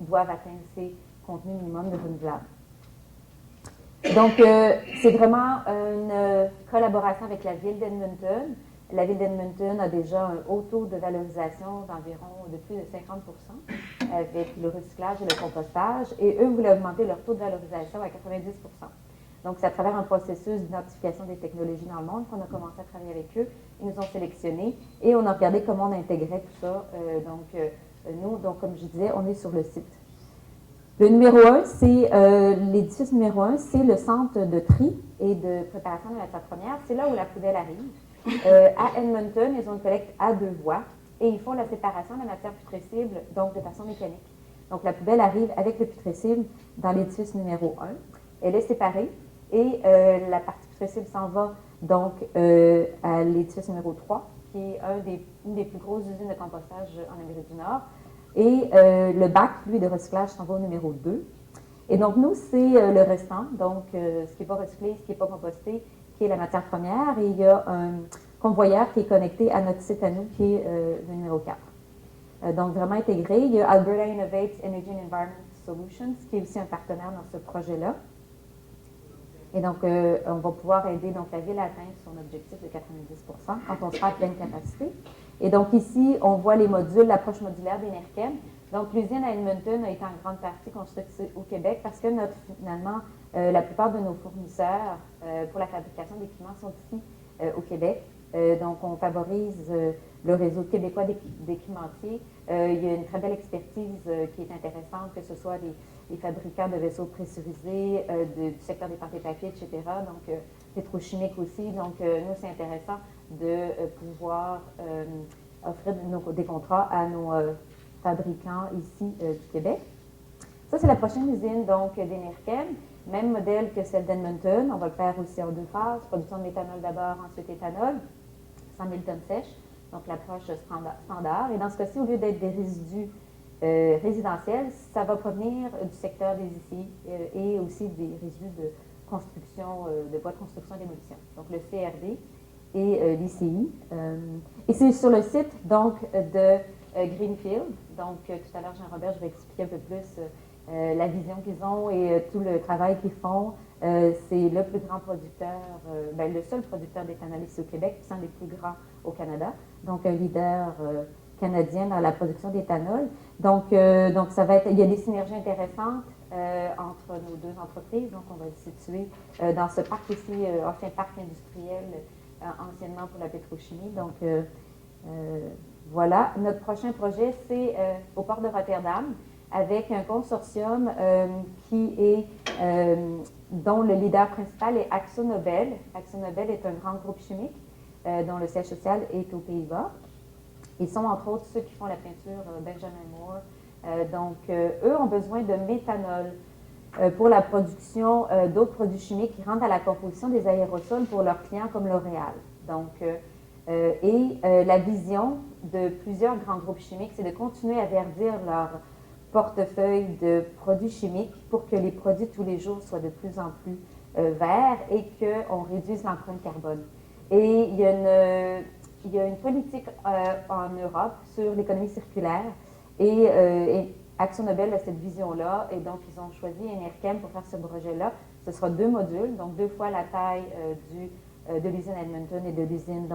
doivent atteindre ces contenus minimums de renouvelables. Donc, c'est vraiment une collaboration avec la ville d'Edmonton. La ville d'Edmonton a déjà un haut taux de valorisation d'environ de plus de 50% avec le recyclage et le compostage. Et eux voulaient augmenter leur taux de valorisation à 90%. Donc, c'est à travers un processus d'identification des technologies dans le monde qu'on a commencé à travailler avec eux. Ils nous ont sélectionnés et on a regardé comment on intégrait tout ça. Nous, comme je disais, on est sur le site. Le numéro 1, c'est l'édifice numéro 1, c'est le centre de tri et de préparation de matières premières. C'est là où la poubelle arrive. À Edmonton, ils ont une collecte à 2 voies et ils font la séparation de la matière putrescible, donc de façon mécanique. Donc, la poubelle arrive avec le putrescible dans l'édifice numéro 1. Elle est séparée et la partie putrescible s'en va donc à l'édifice numéro 3, qui est une des plus grosses usines de compostage en Amérique du Nord. Et le bac, lui, de recyclage s'en va au numéro 2. Et donc, nous, c'est le restant, donc ce qui n'est pas recyclé, ce qui n'est pas composté, qui est la matière première. Et il y a un convoyeur qui est connecté à notre site à nous, qui est le numéro 4. Donc, vraiment intégré. Il y a Alberta Innovates Energy and Environment Solutions, qui est aussi un partenaire dans ce projet-là. Et donc, on va pouvoir aider donc, la ville à atteindre son objectif de 90% quand on sera à pleine capacité. Et donc, ici, on voit les modules, l'approche modulaire d'Enerchem. Donc, l'usine à Edmonton a été en grande partie construite au Québec parce que finalement, la plupart de nos fournisseurs pour la fabrication d'équipements sont ici au Québec. Donc, on favorise le réseau québécois d'équipementiers. Il y a une très belle expertise qui est intéressante, que ce soit les fabricants de vaisseaux pressurisés, du secteur des pâtes et papiers, etc. Donc, pétrochimiques aussi. Donc, nous, c'est intéressant de pouvoir offrir des contrats à nos fabricants ici du Québec. Ça, c'est la prochaine usine donc d'Enerchem. Même modèle que celle d'Edmonton. On va le faire aussi en 2 phases. Production de méthanol d'abord, ensuite éthanol. 100 000 tonnes sèches. Donc, l'approche standard. Et dans ce cas-ci, au lieu d'être des résidus résidentiels, ça va provenir du secteur des ICI et aussi des résidus de construction, de bois de construction et démolition. Donc, le CRD et l'ICI. Et c'est sur le site, donc, de Greenfield. Donc, tout à l'heure, Jean-Robert, je vais expliquer un peu plus la vision qu'ils ont et tout le travail qu'ils font. C'est le plus grand producteur, le seul producteur d'éthanol ici au Québec, puis c'est un des plus grands au Canada. Donc, un leader canadien dans la production d'éthanol. Donc, ça va être, il y a des synergies intéressantes entre nos deux entreprises. Donc, on va le situer dans ce parc ici, ancien parc industriel, anciennement pour la pétrochimie. Donc, voilà. Notre prochain projet, c'est au port de Rotterdam, avec un consortium dont le leader principal est AkzoNobel. AkzoNobel est un grand groupe chimique dont le siège social est aux Pays-Bas. Ils sont entre autres ceux qui font la peinture Benjamin Moore. Eux ont besoin de méthanol pour la production d'autres produits chimiques qui rentrent à la composition des aérosols pour leurs clients comme L'Oréal. La vision de plusieurs grands groupes chimiques, c'est de continuer à verdir leur portefeuille de produits chimiques pour que les produits tous les jours soient de plus en plus verts et qu'on réduise l'empreinte carbone. Et il y a une politique en Europe sur l'économie circulaire et AkzoNobel a cette vision-là et donc ils ont choisi Enerkem pour faire ce projet-là. Ce sera 2 modules, donc 2 fois la taille de l'usine Edmonton et de l'usine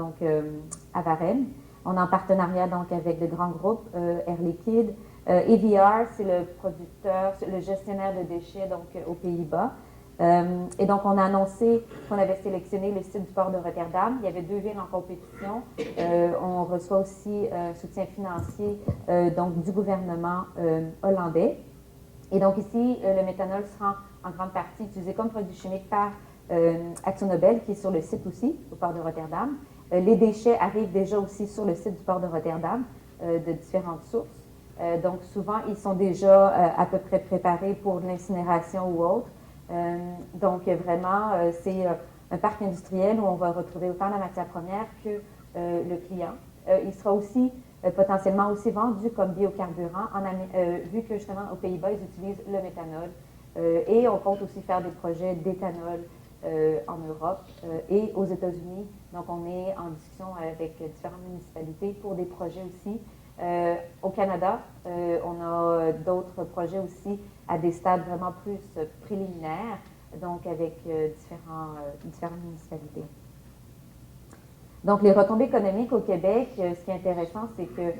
à Varennes. On est en partenariat donc avec de grands groupes, Air Liquide. EVR, c'est le producteur, le gestionnaire de déchets aux Pays-Bas. Et donc, on a annoncé qu'on avait sélectionné le site du port de Rotterdam. Il y avait 2 villes en compétition. On reçoit aussi un soutien financier du gouvernement hollandais. Et donc ici, le méthanol sera en grande partie utilisé comme produit chimique par AkzoNobel, qui est sur le site aussi, au port de Rotterdam. Les déchets arrivent déjà aussi sur le site du port de Rotterdam de différentes sources. Donc souvent, ils sont déjà à peu près préparés pour l'incinération ou autre. C'est un parc industriel où on va retrouver autant la matière première que le client. Il sera aussi potentiellement aussi vendu comme biocarburant, vu que justement aux Pays-Bas, ils utilisent le méthanol. Et on compte aussi faire des projets d'éthanol en Europe et aux États-Unis. Donc, on est en discussion avec différentes municipalités pour des projets aussi. Au Canada, on a d'autres projets aussi à des stades vraiment plus préliminaires, donc avec différentes municipalités. Donc, les retombées économiques au Québec, ce qui est intéressant, c'est que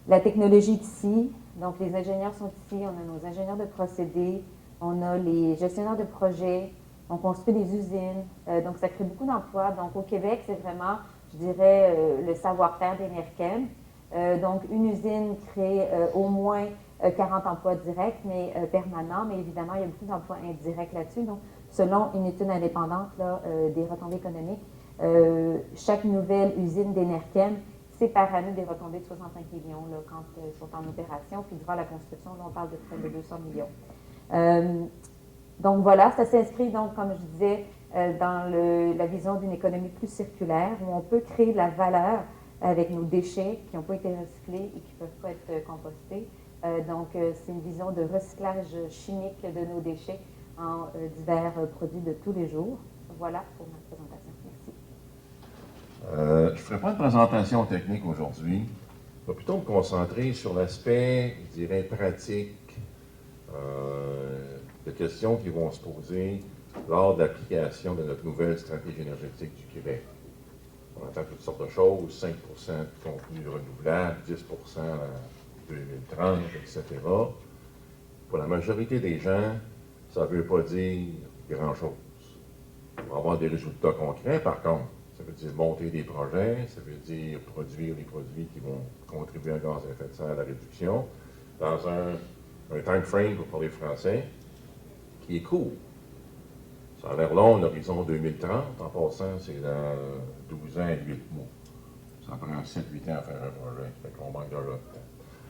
la technologie est ici, donc les ingénieurs sont ici, on a nos ingénieurs de procédés, on a les gestionnaires de projets, on construit des usines, donc ça crée beaucoup d'emplois. Donc, au Québec, c'est vraiment, je dirais, le savoir-faire d'Enerkem. Donc, une usine crée au moins 40 emplois directs, mais permanents, mais évidemment, il y a beaucoup d'emplois indirects là-dessus. Donc, selon une étude indépendante des retombées économiques, chaque nouvelle usine d'Enerkem, c'est par année des retombées de 65 millions quand ils sont en opération, puis durant la construction, là, on parle de près de 200 millions. Donc voilà, ça s'inscrit donc, comme je disais, dans la vision d'une économie plus circulaire, où on peut créer de la valeur avec nos déchets qui n'ont pas été recyclés et qui ne peuvent pas être compostés. C'est une vision de recyclage chimique de nos déchets en divers produits de tous les jours. Voilà pour ma présentation. Merci. Je ne ferai pas de présentation technique aujourd'hui. Je vais plutôt me concentrer sur l'aspect, je dirais, pratique de questions qui vont se poser lors de l'application de notre nouvelle stratégie énergétique du Québec. On entend toutes sortes de choses, 5 de contenu renouvelable, 10 en 2030, etc. Pour la majorité des gens, ça ne veut pas dire grand-chose. On va avoir des résultats concrets, par contre. Ça veut dire monter des projets, ça veut dire produire des produits qui vont contribuer à gaz à effet de serre à la réduction, dans un time frame, pour parler français, qui est court. Ça a l'air long, l'horizon 2030. En passant, c'est dans 12 ans et 8 mois. Ça prend 7-8 ans à faire un projet. Ça fait qu'on manque de temps.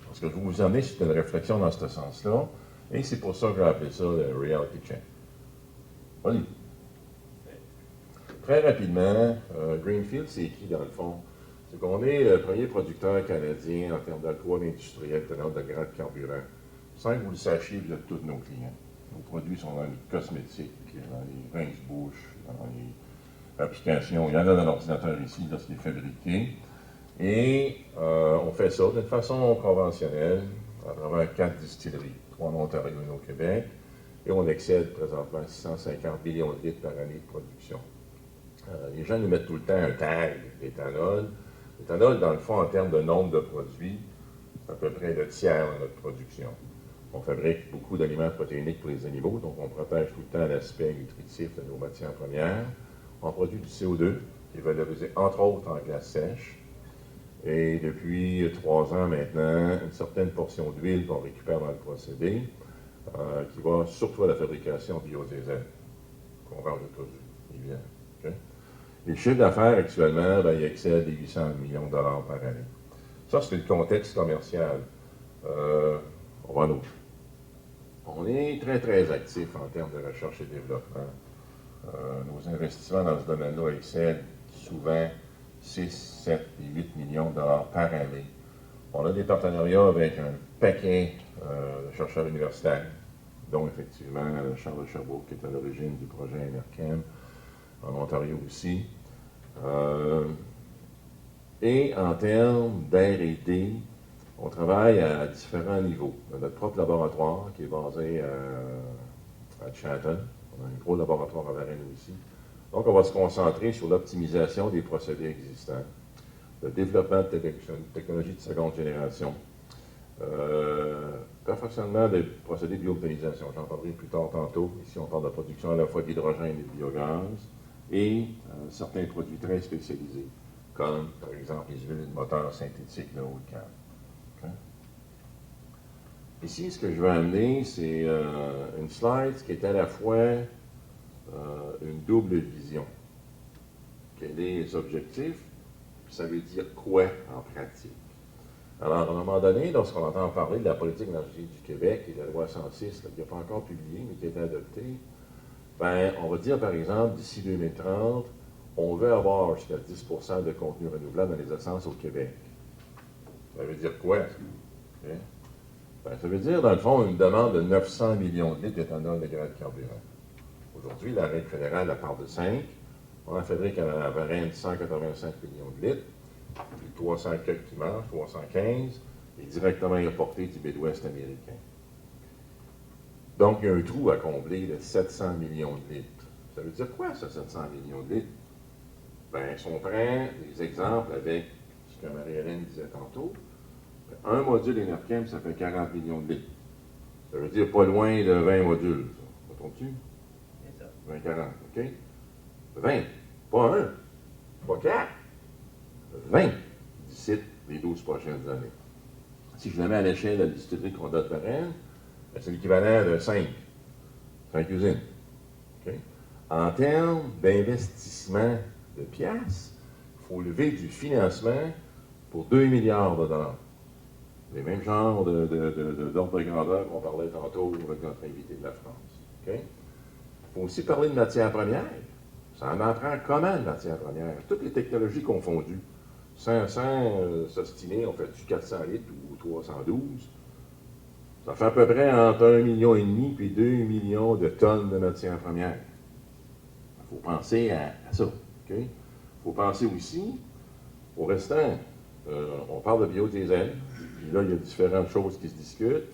Parce que je vais vous emmener sur une réflexion dans ce sens-là. Et c'est pour ça que j'ai appelé ça le reality check. Vas-y. Très rapidement, Greenfield, c'est qui dans le fond? C'est qu'on est le premier producteur canadien en termes d'alcool industriel tenant de grade carburant. Sans que vous le sachiez, vous êtes tous nos clients. Nos produits sont dans les cosmétiques, dans les rince-bouches, dans les applications. Il y en a dans l'ordinateur ici lorsqu'il est fabriqué. Et on fait ça d'une façon conventionnelle à travers 4 distilleries, 3 en Ontario et 1 au Québec, et on excède présentement 650 millions de litres par année de production. Les gens nous mettent tout le temps un tag d'éthanol. L'éthanol, dans le fond, en termes de nombre de produits, c'est à peu près le tiers de notre production. On fabrique beaucoup d'aliments protéiniques pour les animaux, donc on protège tout le temps l'aspect nutritif de nos matières premières. On produit du CO2, qui est valorisé entre autres en glace sèche. Et depuis 3 ans maintenant, une certaine portion d'huile qu'on récupère dans le procédé, qui va surtout à la fabrication biodiesel, qu'on vend aux États-Unis, évidemment. Okay? Les chiffres d'affaires actuellement, ils excèdent les 800 millions de dollars par année. Ça, c'est le contexte commercial. On va en autre. On est très, très actif en termes de recherche et développement. Nos investissements dans ce domaine-là excèdent souvent 6, 7 et 8 millions de dollars par année. On a des partenariats avec un paquet de chercheurs universitaires, dont effectivement Charles Sherbrooke, qui est à l'origine du projet NRChem, en Ontario aussi. Et en termes d'R&D, on travaille à différents niveaux. On a notre propre laboratoire qui est basé à Chatham. On a un gros laboratoire à Varennes aussi. Donc, on va se concentrer sur l'optimisation des procédés existants, le développement de technologies de seconde génération, perfectionnement des procédés de biométhanisation. J'en parlerai plus tard tantôt. Ici, on parle de production à la fois d'hydrogène et de biogaz, et certains produits très spécialisés, comme par exemple les huiles de moteur synthétiques de haut de gamme. Okay? Ici, ce que je veux amener, c'est une slide qui est à la fois une double vision. Quels sont les objectifs, puis ça veut dire quoi en pratique. Alors, à un moment donné, lorsqu'on entend parler de la politique énergétique du Québec et de la loi 106, là, qui n'est pas encore publiée, mais qui a été adoptée, ben, on va dire, par exemple, d'ici 2030, on veut avoir jusqu'à 10 de contenu renouvelable dans les essences au Québec. Ça veut dire quoi? Okay? Ben, ça veut dire, dans le fond, une demande de 900 millions de litres d'éthanol de grade carburant. Aujourd'hui, la règle fédérale, elle parle de 5. On en fabrique à Varennes 185 millions de litres. Puis 300 quelques qui marchent, 315, est directement importé du Midwest américain. Donc, il y a un trou à combler de 700 millions de litres. Ça veut dire quoi, ça, 700 millions de litres? Bien, si on prend des exemples avec ce que Marie-Hélène disait tantôt, un module NRChem, ça fait 40 millions de litres. Ça veut dire pas loin de 20 modules. Ça trompe-tu? 20, 40, OK? 20. Pas un, pas 4. 20 d'ici les 12 prochaines années. Si je le mets à l'échelle de la distillerie Condat de Varennes, c'est l'équivalent de 5 usines. Okay? En termes d'investissement de piastres, il faut lever du financement pour 2 milliards de dollars. Les mêmes genres d'ordre de grandeur qu'on parlait tantôt avec notre invité de la France. Okay? Il faut aussi parler de matières premières. Ça en prend comment de matières premières? Toutes les technologies confondues. Sans s'ostiner, on fait du 400 litres ou 312. Ça fait à peu près entre 1,5 million et 2 millions de tonnes de matières premières. Il faut penser à ça. Okay? Il faut penser aussi au restant. On parle de biodiesel. Puis là, il y a différentes choses qui se discutent.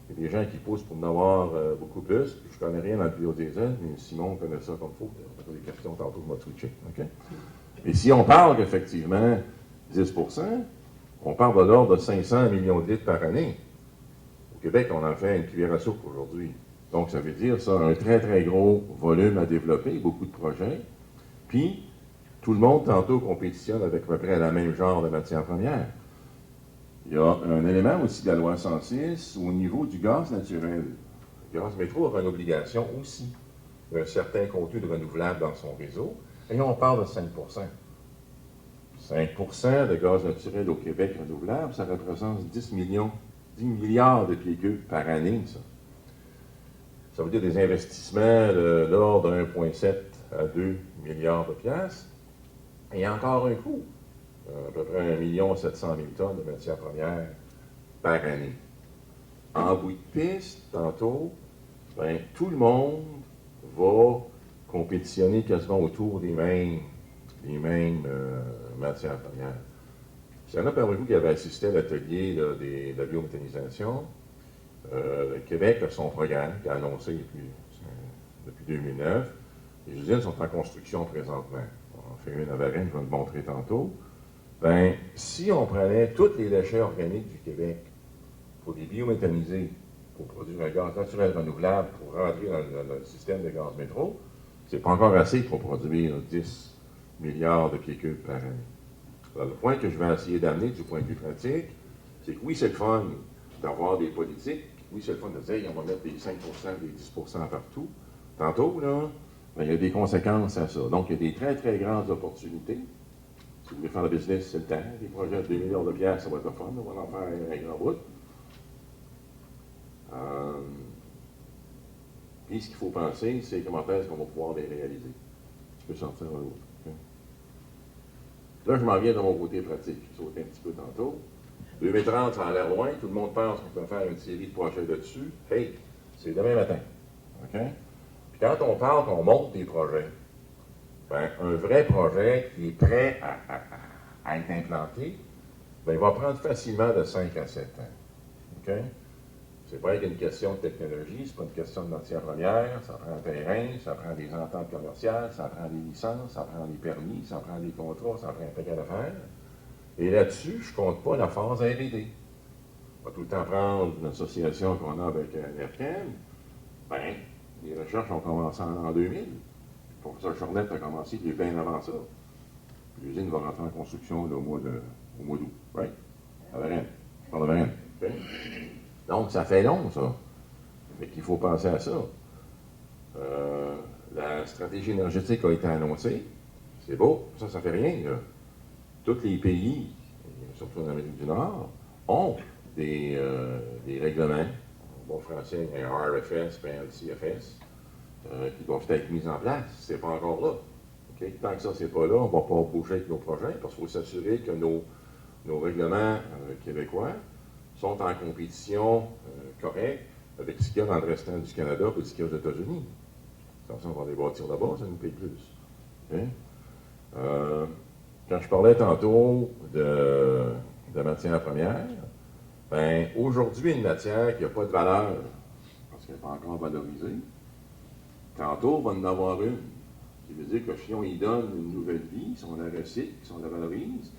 Il y a des gens qui poussent pour en avoir beaucoup plus. Je ne connais rien dans le biodiesel, mais Simon connaît ça comme il faut. On a des questions tantôt, je vais switcher. Okay? Et si on parle qu'effectivement, 10 on parle de l'ordre de 500 millions de litres par année. Au Québec, on en fait une cuillère à soupe aujourd'hui. Donc, ça veut dire, ça, un très, très gros volume à développer, beaucoup de projets. Puis, tout le monde, tantôt, compétitionne avec à peu près le même genre de matières premières. Il y a un élément aussi de la loi 106 au niveau du gaz naturel. Le gaz métro aura une obligation aussi d'un certain contenu de renouvelable dans son réseau. Et là, on parle de 5 5 de gaz naturel au Québec renouvelable, ça représente 10 milliards de pieds cubes par année, ça. Ça veut dire des investissements de l'ordre de 1,7 à 2 milliards de piastres. Et il y a encore un coût, à peu près 1 700 000 tonnes de matières premières par année. En bout de piste, tantôt, ben, tout le monde va compétitionner quasiment autour des mêmes matières premières. S'il y en a parmi vous qui avaient assisté à l'atelier de la biométhanisation, le Québec a son programme qui a annoncé depuis 2009. Les usines sont en construction présentement. On en fait une à Varennes, je vais vous montrer tantôt. Ben, si on prenait tous les déchets organiques du Québec pour les biométhaniser, pour produire un gaz naturel renouvelable, pour rentrer dans le système de gaz métro, c'est pas encore assez pour produire 10 milliards de pieds cubes par année. Alors, le point que je vais essayer d'amener du point de vue pratique, c'est que oui, c'est le fun d'avoir des politiques, oui, c'est le fun de dire on va mettre des 5 des 10 partout. Tantôt, là, ben, il y a des conséquences à ça. Donc, il y a des très, très grandes opportunités. Si vous voulez faire le business, c'est le temps. Des projets de 2 milliards de piastres, ça va être le fun. On va en faire un grand bout. Puis, ce qu'il faut penser, c'est comment est-ce qu'on va pouvoir les réaliser. Je peux sortir un autre. Okay? Là, je m'en viens de mon côté pratique. Je sautais un petit peu tantôt. 2030, ça a l'air loin. Tout le monde pense qu'on peut faire une série de projets là-dessus. Hey, c'est demain matin. OK? Puis quand on parle qu'on monte des projets, ben, un vrai projet qui est prêt à être implanté, ben, il va prendre facilement de 5 à 7 ans. OK? C'est pas une question de technologie, c'est pas une question de matière première, ça prend un terrain, ça prend des ententes commerciales, ça prend des licences, ça prend des permis, ça prend des contrats, ça prend un paquet d'affaires. Et là-dessus, je ne compte pas la phase R&D. On va tout le temps prendre une association qu'on a avec NRCan. Ben, les recherches ont commencé en l'an 2000. Le professeur Chornette a commencé bien avant ça. L'usine va rentrer en construction là, au mois d'août. Right? À Varennes. Je parle de Varennes. Okay? Donc, ça fait long, ça. Mais qu'il faut penser à ça. La stratégie énergétique a été annoncée. C'est beau. Ça fait rien, là. Tous les pays, surtout en Amérique du Nord, ont des règlements, en bon français, un RFS, puis un LCFS, qui doivent être mis en place. C'est pas encore là. Okay? Tant que ça, c'est pas là, on ne va pas bouger avec nos projets, parce qu'il faut s'assurer que nos règlements québécois sont en compétition correcte avec ce qu'il y a dans le restant du Canada et ce qu'il y a aux États-Unis. Comme ça, on va les bâtir là-bas, ça nous paye plus. Okay? Quand je parlais tantôt de matière première, ben, aujourd'hui, une matière qui n'a pas de valeur, parce qu'elle n'est pas encore valorisée, tantôt, on va en avoir une. Ce qui veut dire que si on y donne une nouvelle vie, si on la recycle, si on la valorise,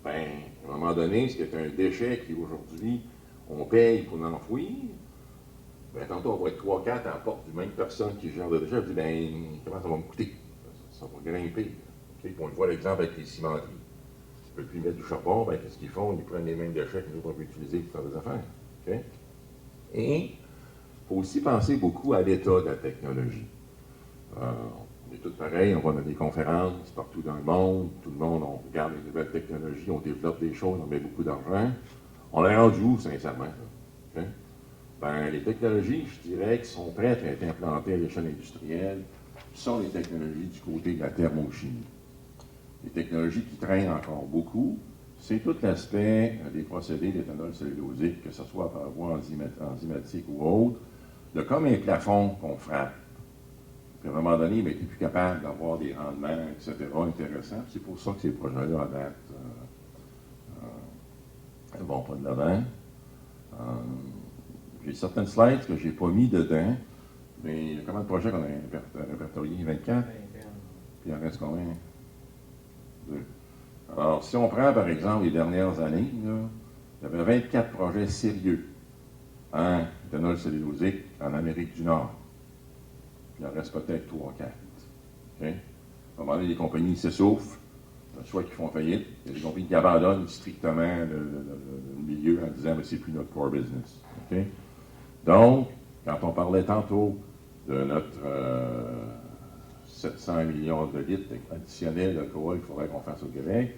ben, à un moment donné, ce qui est un déchet qui aujourd'hui, on paye pour l'enfouir, ben, tantôt, on va être 3-4 à la porte du même personne qui gère le déchet. Je dis, ben, comment ça va me coûter? Ça va grimper. Okay? On le voit l'exemple avec les cimenteries. Ils ne peuvent plus mettre du charbon, ben, qu'est-ce qu'ils font? Ils prennent les mêmes déchets que nous on peut utiliser pour faire des affaires. Okay? Et il faut aussi penser beaucoup à l'état de la technologie. On est tous pareils, on va dans des conférences partout dans le monde, tout le monde, on regarde les nouvelles technologies, on développe des choses, on met beaucoup d'argent. On est rendu où, sincèrement? Okay? Ben, les technologies, je dirais, qui sont prêtes à être implantées à l'échelle industrielle, sont les technologies du côté de la thermochimie. Les technologies qui traînent encore beaucoup, c'est tout l'aspect des procédés d'éthanol cellulosique, que ce soit par voie enzymatique ou autre, de comme un plafond qu'on frappe. Puis à un moment donné, ben, tu n'es plus capable d'avoir des rendements, etc., intéressants. C'est pour ça que ces projets-là, à date, ne vont pas de l'avant. J'ai certaines slides que je n'ai pas mis dedans, mais il y a combien de projets qu'on a répertoriés? 24? Puis il en reste combien? 2. Alors, si on prend, par exemple, les dernières années, là, il y avait 24 projets sérieux en éthanol cellulosique en Amérique du Nord. Puis il en reste peut-être 3 ou 4. Okay? À un moment donné, les compagnies s'essoufflent, soit qu'ils font faillite, il y a des compagnies qui abandonnent strictement le milieu en disant mais c'est plus notre core business. Okay? Donc, quand on parlait tantôt de notre 700 millions de litres additionnels d'alcool qu'il faudrait qu'on fasse au Québec,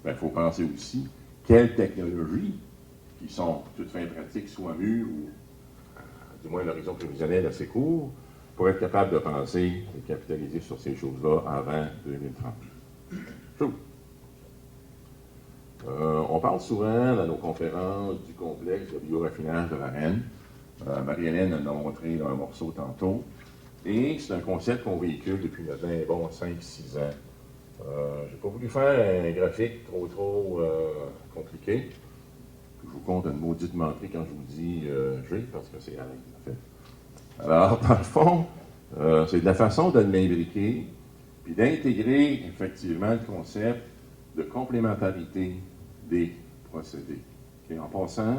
il faut penser aussi quelles technologies qui sont toutes fins pratiques, soit mûres ou du moins l'horizon prévisionnel assez court, pour être capable de penser et capitaliser sur ces choses-là avant 2030. On parle souvent dans nos conférences du complexe de bioraffinage de Varennes. Marie-Hélène en a montré un morceau tantôt. Et c'est un concept qu'on véhicule depuis maintenant 5-6 ans Je n'ai pas voulu faire un graphique trop compliqué. Je vous compte une maudite menterie quand je vous dis G, parce que c'est Alain qui l'a fait. Alors, dans le fond, c'est de la façon de l'imbriquer, puis d'intégrer effectivement le concept de complémentarité des procédés. Okay? En passant,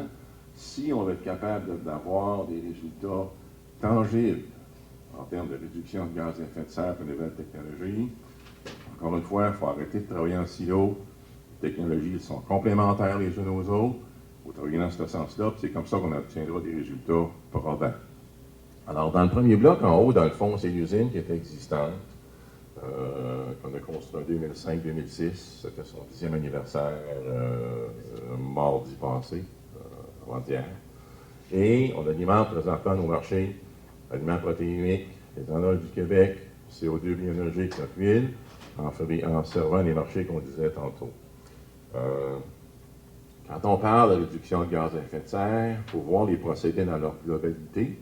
si on veut être capable d'avoir des résultats tangibles en termes de réduction de gaz à effet de serre pour les nouvelles technologies, encore une fois, il faut arrêter de travailler en silo. Les technologies sont complémentaires les unes aux autres. Il faut travailler dans ce sens-là, puis c'est comme ça qu'on obtiendra des résultats probants. Alors, dans le premier bloc, en haut, dans le fond, c'est l'usine qui était existante, qu'on a construite en 2005-2006. C'était son 10e anniversaire, mardi passé, avant-hier. Et on alimente présentement nos marchés, aliments protéiniques, éthanol du Québec, CO2 biologique, notre huile, en servant les marchés qu'on disait tantôt. Quand on parle de réduction de gaz à effet de serre, il faut voir les procédés dans leur globalité.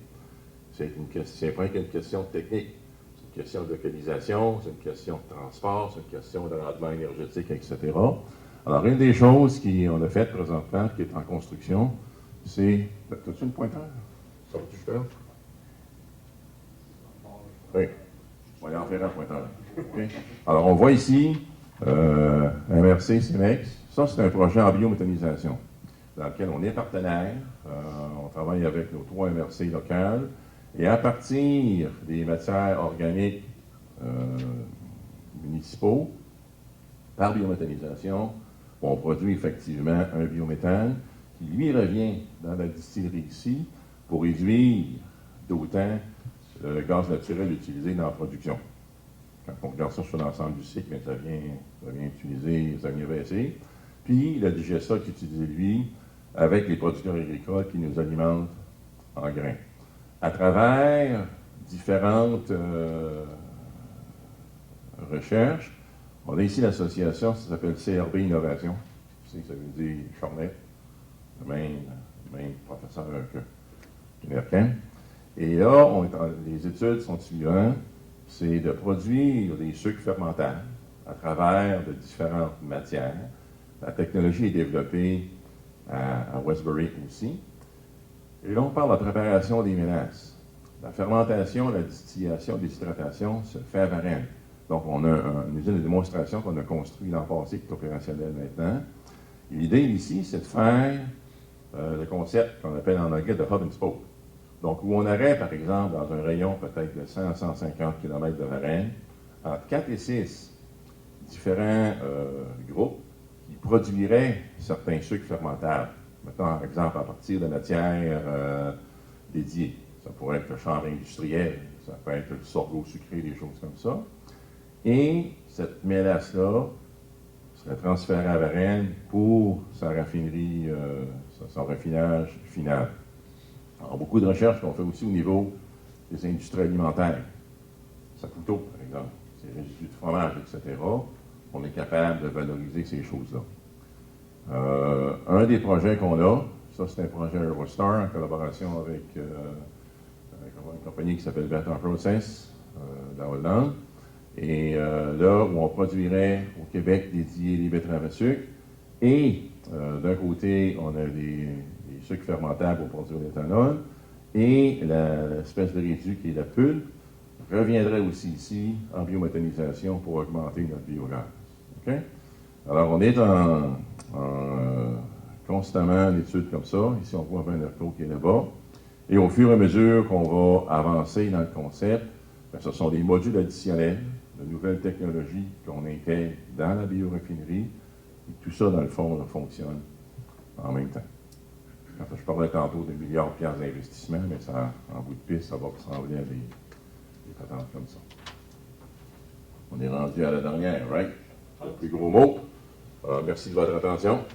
C'est pas qu'une question technique, c'est une question de localisation, c'est une question de transport, c'est une question de rendement énergétique, etc. Alors, une des choses qu'on a faites présentement, qui est en construction, c'est... T'as-tu une pointeur? Ça va-tu jusque là? Oui. On va y en faire un pointeur. Okay. Alors, on voit ici MRC, CEMEX. Ça, c'est un projet en biométhanisation dans lequel on est partenaire. On travaille avec nos 3 MRC locales. Et à partir des matières organiques municipaux, par biométhanisation, on produit effectivement un biométhane qui, lui, revient dans la distillerie ici pour réduire d'autant le gaz naturel utilisé dans la production. Quand on regarde ça sur l'ensemble du cycle, ça vient utiliser, ça vient baisser. Puis, le digestat qui est utilisé, lui, avec les producteurs agricoles qui nous alimentent en grains. À travers différentes recherches, on a ici l'association, ça s'appelle CRB Innovation. Ça veut dire Charnet, le même professeur que Nerken. Et là, les études sont suivantes, c'est de produire des sucres fermentables à travers de différentes matières. La technologie est développée à Westbury aussi. Et là, on parle de la préparation des mélasses. La fermentation, la distillation, la déshydratation se fait à Varennes. Donc, on a une usine de démonstration qu'on a construite l'an passé, qui est opérationnelle maintenant. L'idée ici, c'est de faire le concept qu'on appelle en anglais de hub and spoke. Donc, où on aurait, par exemple, dans un rayon peut-être de 100 à 150 km de Varennes, entre 4 et 6 différents groupes qui produiraient certains sucres fermentables. Mettons, par exemple, à partir de matières dédiées. Ça pourrait être le chanvre industriel, ça peut être le sorgho sucré, des choses comme ça. Et cette mélasse-là serait transférée à Varennes pour sa raffinerie, son raffinage final. Alors, beaucoup de recherches qu'on fait aussi au niveau des industries alimentaires. Saputo, par exemple, ces résidus de fromage, etc. On est capable de valoriser ces choses-là. Un des projets qu'on a, ça c'est un projet Eurostar en collaboration avec une compagnie qui s'appelle Better Process dans Hollande. Et là où on produirait au Québec dédié les betteraves à sucre. Et d'un côté, on a des sucres fermentables pour produire l'éthanol. Et l'espèce de résidu qui est la pulpe reviendrait aussi ici en biométhanisation pour augmenter notre biogaz. Okay? Alors, on est constamment en études comme ça. Ici, on voit Venerco qui est là-bas. Et au fur et à mesure qu'on va avancer dans le concept, bien, ce sont des modules additionnels, de nouvelles technologies qu'on intègre dans la bioraffinerie. Et tout ça, dans le fond, fonctionne en même temps. Quand je parlais tantôt de milliards de piastres d'investissement, mais ça, en bout de piste, ça va ressembler à des patentes comme ça. On est rendu à la dernière, right? Le plus gros mot. Merci de votre attention.